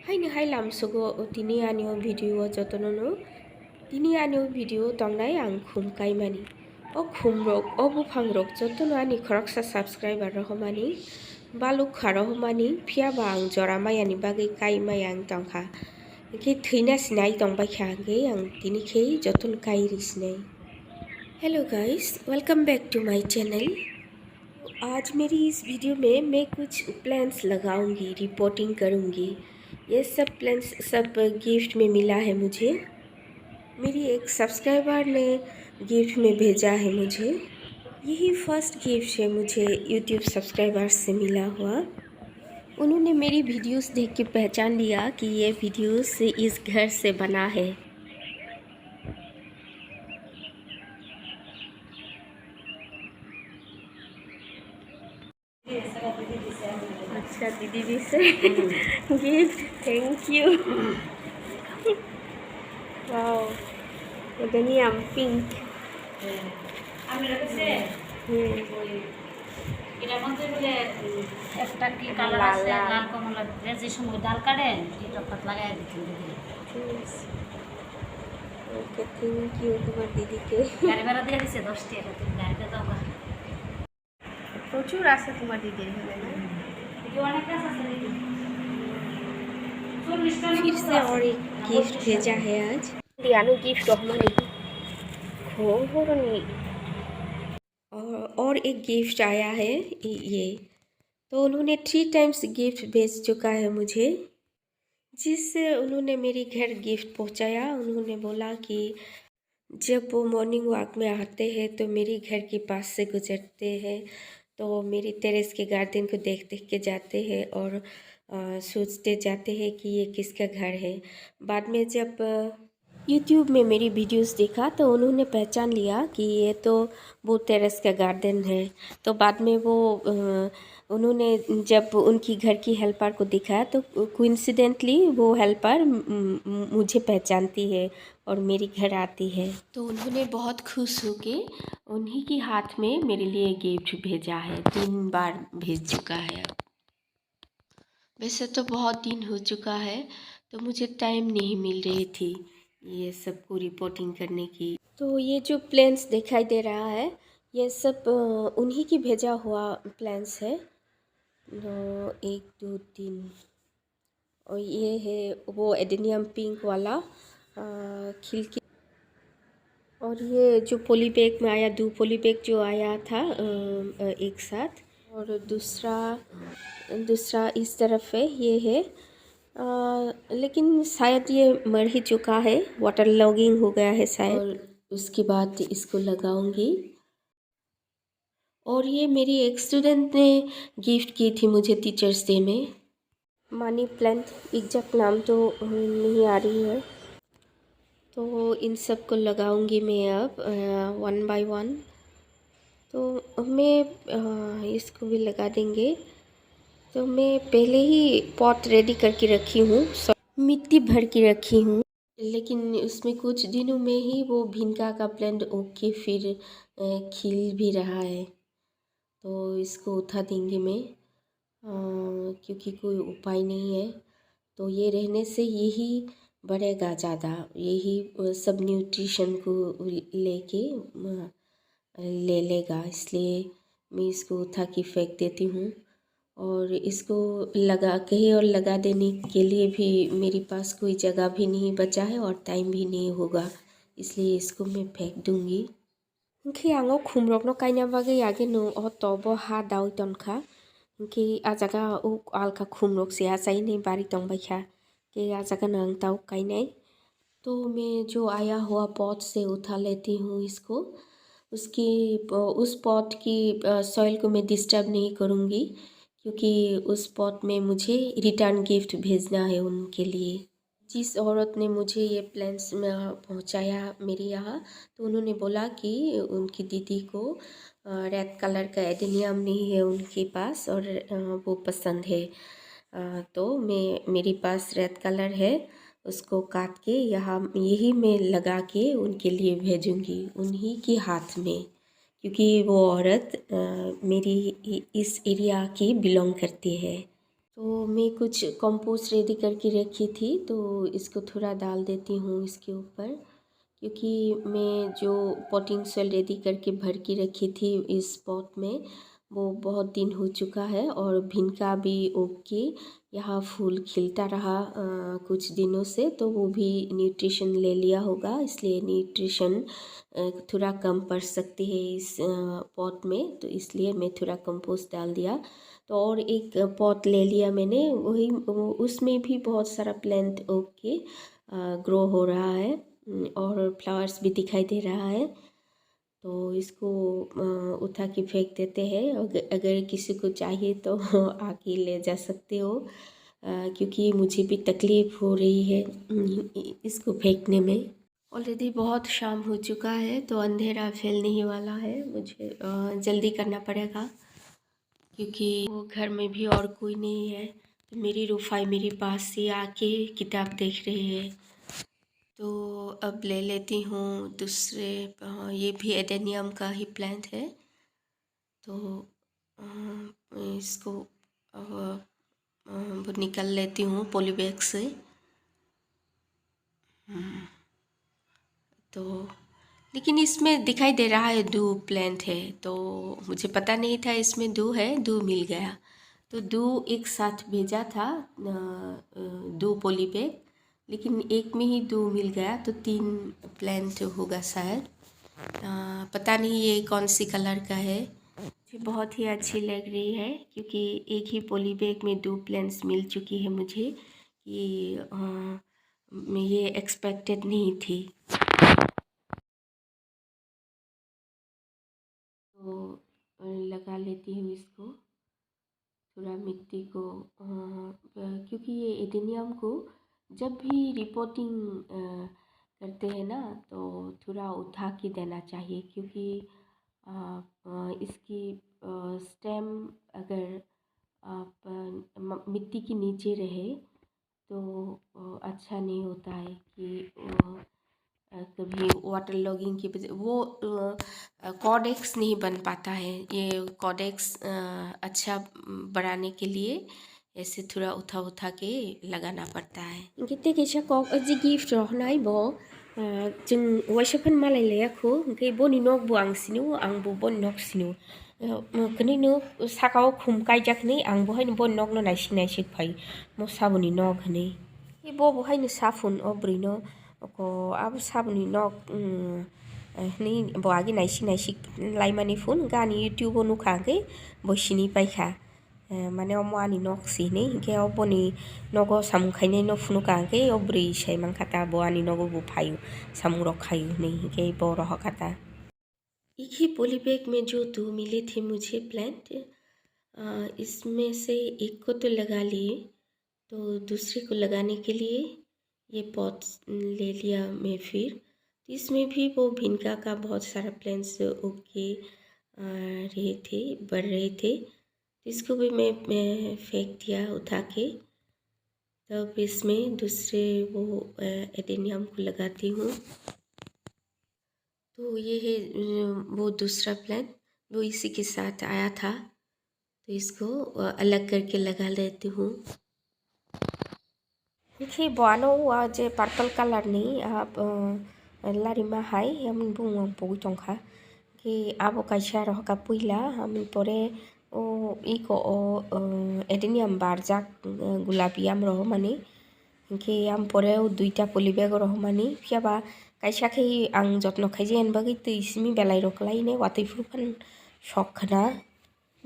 Haini hai lam sugo tini anio video jotonono tini anio video tongnai ang khum kaimani o khum rok o buphang rok jotono ani khoroksa subscriber rohmani baluk kharohmani phiaba ang jora mayani bagi kaimai ang tongkha ke thina sinai tongbaikha ge ang tini khei joton kairi sinai। Hello guys, welcome back to my channel. आज मेरी इस video में मैं कुछ plans लगाऊंगी, reporting करूंगी। ये सब प्लान्स सब गिफ्ट में मिला है मुझे। मेरी एक सब्सक्राइबर ने गिफ्ट में भेजा है मुझे। यही फर्स्ट गिफ्ट है मुझे यूट्यूब सब्सक्राइबर्स से मिला हुआ। उन्होंने मेरी वीडियोस देख के पहचान लिया कि ये वीडियोस इस घर से बना है। अच्छा दीदी से gift, thank you. Wow, adenium pink. এটার মধ্যে বলে একটা কি কালার আছে লাল কমলা যে সময় ডাল কাটেন এটা পাত লাগাই দিতে ओके, थैंक यू তোমার দিদিকে। গাড়ি ভাড়া দিয়ে দিছে 10 টাকা তুমি গাড়িতে দাও না প্রচুর আছে তোমার দিদির এখানে না? এই অনেক কাজ আছে फिर से और एक गिफ्ट भेजा है आज। दियानो गिफ्ट रहमानी खोरनी और एक गिफ्ट आया है ये। तो उन्होंने 3 टाइम्स गिफ्ट भेज चुका है मुझे, जिससे उन्होंने मेरे घर गिफ्ट पहुंचाया। उन्होंने बोला कि जब वो मॉर्निंग वॉक में आते हैं तो मेरे घर के पास से गुजरते हैं, तो मेरी टेरेस के गार्डन को देख देख के जाते हैं और सोचते जाते हैं कि ये किसका घर है। बाद में जब यूट्यूब में मेरी वीडियोस देखा तो उन्होंने पहचान लिया कि ये तो वो टेरेस का गार्डन है। तो बाद में वो उन्होंने जब उनकी घर की हेल्पर को दिखाया तो कोइंसिडेंटली वो हेल्पर मुझे पहचानती है और मेरे घर आती है। तो उन्होंने बहुत खुश होके उन्हीं के हाथ में मेरे लिए गिफ्ट भेजा है। 3 बार भेज चुका है। वैसे तो बहुत दिन हो चुका है, तो मुझे टाइम नहीं मिल रही थी ये सबको रिपोर्टिंग करने की। तो ये जो प्लान्स दिखाई दे रहा है ये सब उन्हीं की भेजा हुआ प्लान्स है। 1 2 3 और ये है वो एडेनियम पिंक वाला खिलकी। और ये जो पॉली बैग में आया, 2 पॉली बैग जो आया था एक साथ। और दूसरा इस तरफ है, ये है लेकिन शायद ये मर ही चुका है, वाटर लॉगिंग हो गया है शायद। और उसके बाद इसको लगाऊंगी। और ये मेरी एक स्टूडेंट ने गिफ्ट की थी मुझे टीचर्स डे में। मनी प्लांट, एग्जैक्ट नाम तो नहीं आ रही है। तो इन सब को लगाऊंगी मैं अब 1 बाय 1। तो मैं इसको भी लगा देंगे। तो मैं पहले ही पॉट रेडी करके रखी हूँ, मिट्टी भर के रखी हूँ, लेकिन उसमें कुछ दिनों में ही वो भिनका का प्लांट ओके फिर खिल भी रहा है। तो इसको उठा देंगे मैं क्योंकि कोई उपाय नहीं है। तो ये रहने से यही बढ़ेगा ज़्यादा, यही सब न्यूट्रिशन को लेके ले लेगा, इसलिए मैं इसको उठा के फेंक देती हूँ। और इसको लगा कहीं और लगा देने के लिए भी मेरे पास कोई जगह भी नहीं बचा है और टाइम भी नहीं होगा, इसलिए इसको मैं फेंक दूँगी। कि आंगो खुमरकनो काइना बागै आगे नो तब हा दाउ तनखा कि आजागा उ आलका खुमरक से आजाई नहीं बारी तंबाइखा कि आजागा नंग ताउ काइनाई। तो मैं जो आया हुआ पॉट से उठा लेती हूँ इसको। उस पॉट की सॉइल को मैं डिस्टर्ब नहीं करूँगी, क्योंकि उस पॉट में मुझे रिटर्न गिफ्ट भेजना है उनके लिए। जिस औरत ने मुझे ये प्लान्स में पहुंचाया मेरे यहाँ, तो उन्होंने बोला कि उनकी दीदी को रेड कलर का एडेनियम नहीं है उनके पास और वो पसंद है। तो मेरे पास रेड कलर है, उसको काट के यहाँ यही मैं लगा के उनके लिए भेजूँगी उन्हीं के हाथ में, क्योंकि वो औरत मेरी इस एरिया की बिलोंग करती है। तो मैं कुछ कंपोस्ट रेडी करके रखी थी, तो इसको थोड़ा डाल देती हूँ इसके ऊपर, क्योंकि मैं जो पॉटिंग सॉइल रेडी करके भर के रखी थी इस पॉट में, वो बहुत दिन हो चुका है और भिनका भी उग के यहाँ फूल खिलता रहा कुछ दिनों से, तो वो भी न्यूट्रिशन ले लिया होगा, इसलिए न्यूट्रिशन थोड़ा कम पड़ सकती है इस पॉट में, तो इसलिए मैं थोड़ा कंपोस्ट डाल दिया। तो और एक पॉट ले लिया मैंने, वही उसमें भी बहुत सारा प्लांट उग के ग्रो हो रहा है और फ्लावर्स भी दिखाई दे रहा है। तो इसको उठा के फेंक देते हैं, अगर किसी को चाहिए तो आके ले जा सकते हो, क्योंकि मुझे भी तकलीफ़ हो रही है इसको फेंकने में। ऑलरेडी बहुत शाम हो चुका है, तो अंधेरा फैलने ही वाला है, मुझे जल्दी करना पड़ेगा, क्योंकि वो घर में भी और कोई नहीं है। तो मेरी रूफाई मेरे पास से आके किताब देख रही है। तो अब ले लेती हूँ दूसरे, ये भी एडेनियम का ही प्लांट है, तो इसको वो निकाल लेती हूँ पॉलीबैग से। तो लेकिन इसमें दिखाई दे रहा है दो प्लांट है, तो मुझे पता नहीं था इसमें दो है, दो मिल गया। तो दो एक साथ भेजा था, दो पॉलीबैग, लेकिन एक में ही दो मिल गया, तो तीन प्लांट होगा शायद। पता नहीं ये कौन सी कलर का है। मुझे बहुत ही अच्छी लग रही है, क्योंकि एक ही पॉली बैग में दो प्लांट्स मिल चुकी है मुझे, कि मैं ये एक्सपेक्टेड नहीं थी। तो लगा लेती हूँ इसको, थोड़ा मिट्टी को, क्योंकि ये एडेनियम को जब भी रिपोर्टिंग करते हैं ना, तो थोड़ा उठा के देना चाहिए, क्योंकि इसकी स्टेम अगर आप मिट्टी के नीचे रहे तो अच्छा नहीं होता है, कि कभी वाटर लॉगिंग की वजह वो कॉडेक्स नहीं बन पाता है। ये कॉडेक्स अच्छा बढ़ाने के लिए ऐसे थोड़ा उठा उठा के लगाना पड़ता है। Kita kisah kok aji gift roh nai bo jeng waisapan malai le aku ngke bo ni nok buang sinu ang bo bon nok sinu kini no sakao khum kai jak ni ang bo hai ni bon nok no nai sik phai mo sabuni nok ni i bo hai ni safun obri no ko ab sabuni nok ni bo agi nai sik lai mani phun gani youtube nu kha ke bo sini pai kha মানে অমানি নকছি নেই কে অবনি নগ সামু খাইনে ন ফুনু কাকে অব্রি সেই মাংখাতা বয়ানি নগ बुफायु सामू रखायु नहीं के बोर हकाता। एक ही पॉली बैग में जो दो मिले थे मुझे प्लांट, इसमें से एक को तो लगा लिए, तो दूसरे को लगाने के लिए ये पॉट ले लिया मैं फिर। तो इसमें भी वो भिनका का बहुत सारा प्लांट्स उग के रहे थे, बढ़ रहे थे, इसको भी मैं फेंक दिया उठा के। तब इसमें दूसरे वो एडेनियम को लगाती हूँ। तो ये है वो दूसरा प्लांट, वो इसी के साथ आया था, तो इसको अलग करके लगा लेती हूँ। देखिए बानो जे पर्पल कलर नहीं आप लारिमा हाई हम बुंग पुग टंखा कि अब कैसा रह का पुइला हम परे ओ इको एडेनियम बारजाक गुलाबियाम रह मानी कि हम परे दुईटा पॉलीबैग रह मानी फियाबा कैसा के आं जत्न खाइजेन बागै तैसिमी बेलाय रखलाइने वातै फुफान शखना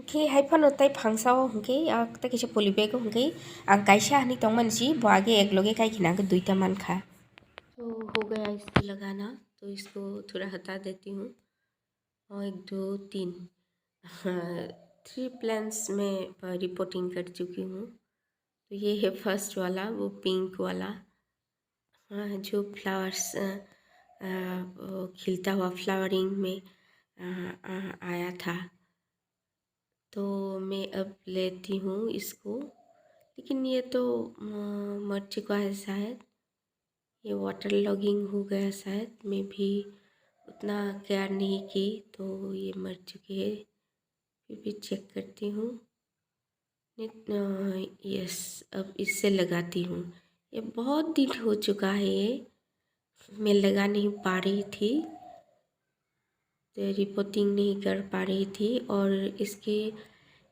कि हाइफानो ताई फांसाओ हंके आकता किसे पॉलीबैग हंके आं कैसा हनी तंग मानसी बागे एक लोगे काय खिना के दुईटा मान खा। तो हो गया इसको लगाना, तो इसको थोड़ा हटा देती हूँ। और 1 2 3 3 प्लांट्स में रिपोर्टिंग कर चुकी हूँ। तो ये है फर्स्ट वाला, वो पिंक वाला, जो फ्लावर्स खिलता हुआ फ्लावरिंग में आया था। तो मैं अब लेती हूँ इसको, लेकिन ये तो मर चुका है शायद, ये वाटर लॉगिंग हो गया शायद, मैं भी उतना केयर नहीं की, तो ये मर चुके हैं। फिर भी चेक करती हूँ, यस, अब इससे लगाती हूँ। ये बहुत दिन हो चुका है, ये मैं लगा नहीं पा रही थी, तो रिपोर्टिंग नहीं कर पा रही थी, और इसके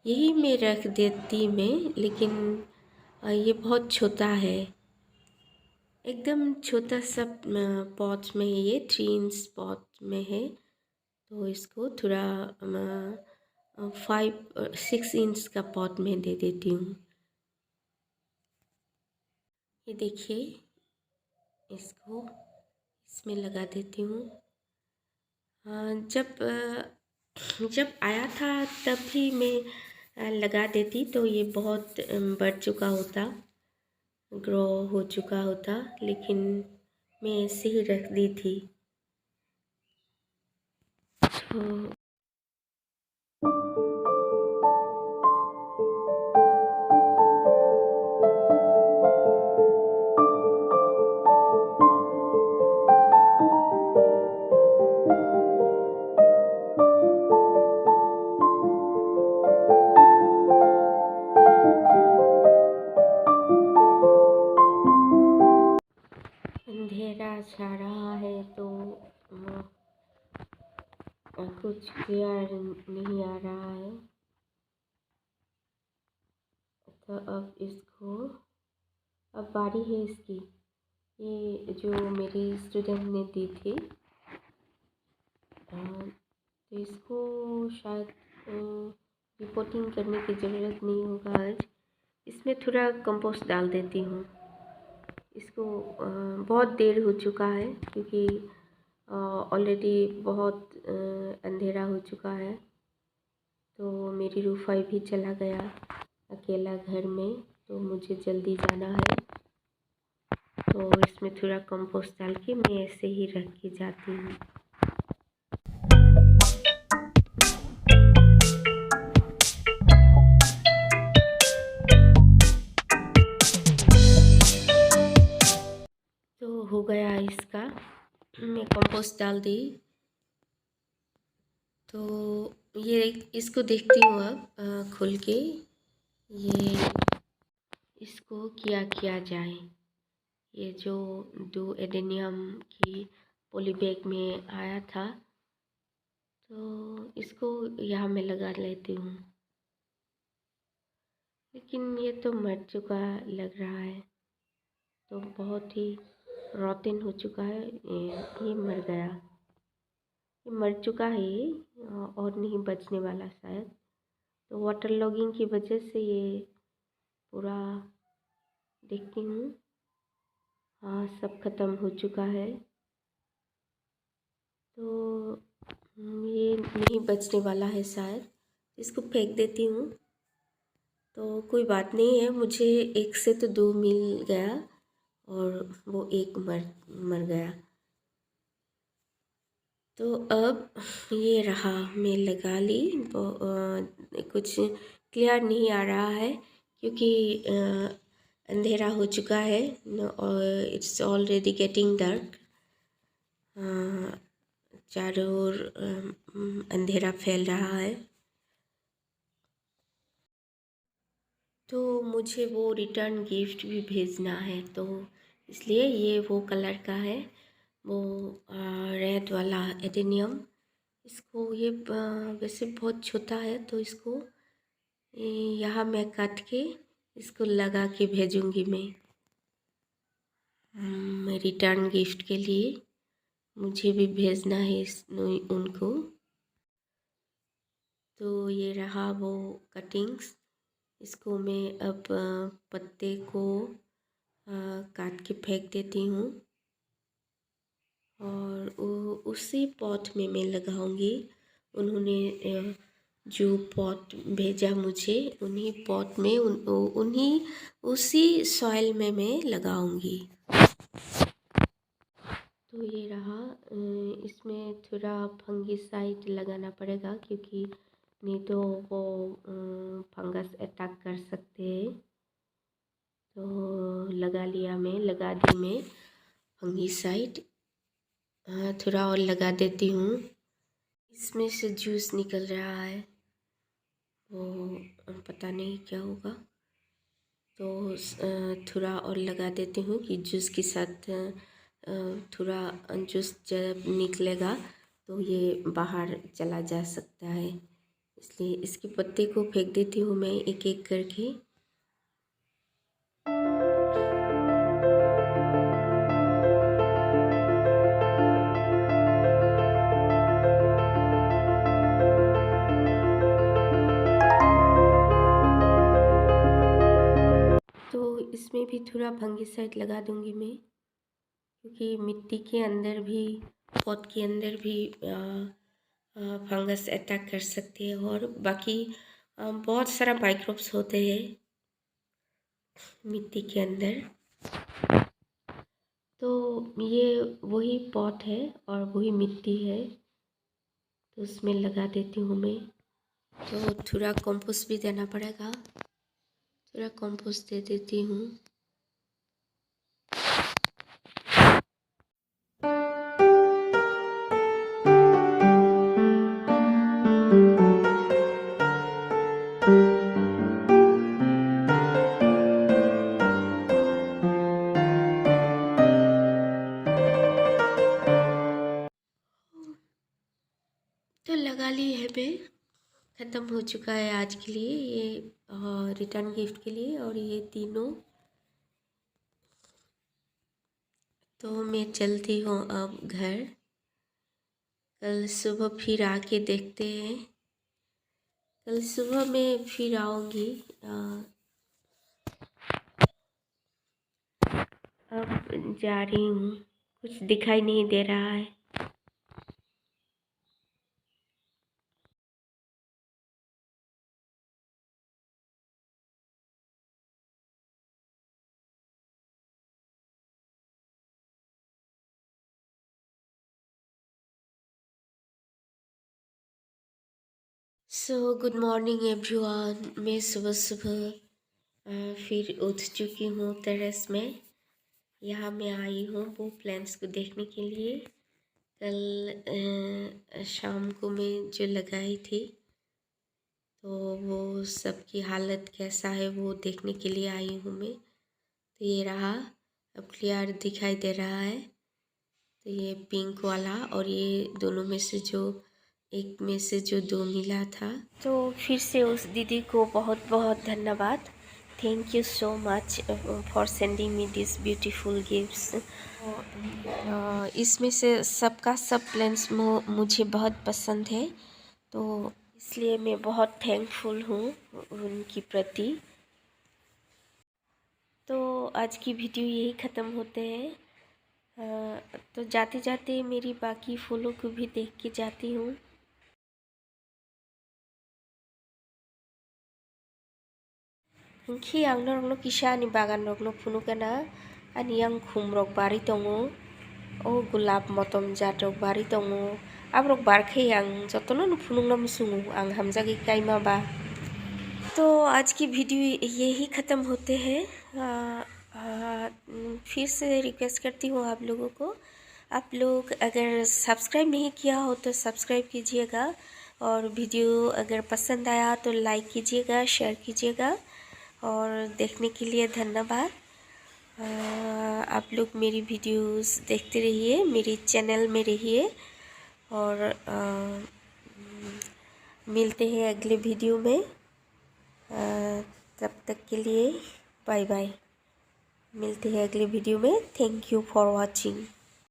यही मैं रख देती मैं, लेकिन ये बहुत छोटा है, एकदम छोटा सा पॉट में है, ये 3 इंच पॉट में है। तो इसको थोड़ा 5-6 इंच का पॉट में दे देती हूँ। ये देखिए, इसको इसमें लगा देती हूँ। जब आया था तब भी मैं लगा देती तो ये बहुत बढ़ चुका होता, ग्रो हो चुका होता, लेकिन मैं ऐसे ही रख दी थी। तो अंधेरा छा रहा है, तो कुछ क्लियर नहीं आ रहा है। तो अब इसको, अब बारी है इसकी, ये जो मेरी स्टूडेंट ने दी थी, तो इसको शायद रिपोर्टिंग करने की ज़रूरत नहीं होगा आज। इसमें थोड़ा कंपोस्ट डाल देती हूँ। इसको बहुत देर हो चुका है, क्योंकि ऑलरेडी बहुत अंधेरा हो चुका है। तो मेरी रूफाई भी चला गया अकेला घर में, तो मुझे जल्दी जाना है। तो इसमें थोड़ा कंपोस्ट डाल के मैं ऐसे ही रख के जाती हूँ। तो हो गया इसका, मैं कंपोस्ट डाल दी। तो ये इसको देखती हूँ अब खोल के, ये इसको क्या किया जाए। ये जो डुओडेनियम की पॉलीबैग में आया था, तो इसको यहाँ मैं लगा लेती हूँ, लेकिन ये तो मर चुका लग रहा है, तो बहुत ही रॉटन हो चुका है। ये मर गया, ये मर चुका है, ये और नहीं बचने वाला शायद। तो वाटर लॉगिंग की वजह से ये पूरा, देखती हूँ, हाँ सब ख़त्म हो चुका है। तो ये नहीं बचने वाला है शायद, इसको फेंक देती हूँ। तो कोई बात नहीं है, मुझे 1 से तो 2 मिल गया, और वो 1 मर गया। तो अब ये रहा, मैं लगा ली। कुछ क्लियर नहीं आ रहा है, क्योंकि अंधेरा हो चुका है, और इट्स ऑलरेडी गेटिंग डार्क। चारों ओर अंधेरा फैल रहा है। तो मुझे वो रिटर्न गिफ्ट भी भेजना है, तो इसलिए ये वो कलर का है, वो रेड वाला एडेनियम। इसको ये वैसे बहुत छोटा है, तो इसको यहाँ मैं काट के इसको लगा के भेजूँगी मैं रिटर्न गिफ्ट के लिए। मुझे भी भेजना है उनको। तो ये रहा वो कटिंग्स, इसको मैं अब पत्ते को काट के फेंक देती हूँ, और उसी पॉट में मैं लगाऊंगी। उन्होंने जो पॉट भेजा मुझे, उन्हीं पॉट में उन्हीं उसी सॉइल में मैं लगाऊंगी। तो ये रहा, इसमें थोड़ा फंगिसाइड लगाना पड़ेगा, क्योंकि नहीं तो वो फंगस अटैक कर सकते हैं। तो लगा दी मैं फंगिसाइड। थोड़ा और लगा देती हूँ। इसमें से जूस निकल रहा है, वो पता नहीं क्या होगा। तो थोड़ा और लगा देती हूँ कि जूस के साथ थोड़ा जूस जब निकलेगा तो ये बाहर चला जा सकता है, इसलिए इसके पत्ते को फेंक देती हूँ मैं एक एक करके। तो इसमें भी थोड़ा फंगिसाइड लगा दूंगी मैं, क्योंकि मिट्टी के अंदर भी, पॉट के अंदर भी फंगस अटैक कर सकते हैं, और बाकी बहुत सारा माइक्रोब्स होते हैं मिट्टी के अंदर। तो ये वही पॉट है और वही मिट्टी है, तो उसमें लगा देती हूँ मैं। तो थोड़ा कंपोस्ट भी देना पड़ेगा, थोड़ा कंपोस्ट दे देती हूँ। तो लगा ली है मैं, ख़त्म हो चुका है आज के लिए ये रिटर्न गिफ्ट के लिए, और ये तीनों। तो मैं चलती हूँ अब घर, कल सुबह फिर आके देखते हैं। कल सुबह मैं फिर आऊँगी। अब जा रही हूँ, कुछ दिखाई नहीं दे रहा है। So good morning everyone. मैं सुबह सुबह फिर उठ चुकी हूँ टेरेस में। यहाँ मैं आई हूँ वो प्लांट्स को देखने के लिए। कल शाम को मैं जो लगाई थी, तो वो सबकी हालत कैसा है वो देखने के लिए आई हूँ मैं। तो ये रहा, अब क्लियर दिखाई दे रहा है। तो ये पिंक वाला, और ये दोनों में से जो एक में से जो दो मिला था। तो फिर से उस दीदी को बहुत बहुत धन्यवाद। Thank you so much for sending me this beautiful gifts. इसमें से सबका सब प्लांट्स मुझे बहुत पसंद है, तो इसलिए मैं बहुत थैंकफुल हूँ उनकी प्रति। तो आज की वीडियो यही ख़त्म होते हैं। तो जाते जाते मेरी बाकी फूलों को भी देख के जाती हूँ। Khi ang norok no kisa ni bagan rok no phunu kana ani ang khum rok bari tongo, o gulab motom jat rok bari tongo, abrok barkhe ang jotono no phunung nam sungu ang hamjagi kaima ba। तो आज की video यही ख़त्म होते हैं। फिर से request करती हूँ आप लोगों को, आप लोग अगर सब्सक्राइब नहीं किया हो तो सब्सक्राइब कीजिएगा, और वीडियो अगर पसंद आया तो लाइक कीजिएगा, शेयर कीजिएगा, और देखने के लिए धन्यवाद। आप लोग मेरी वीडियोस देखते रहिए, मेरे चैनल में रहिए, और मिलते हैं अगले वीडियो में। तब तक के लिए बाय बाय। मिलते हैं अगले वीडियो में। Thank you for watching.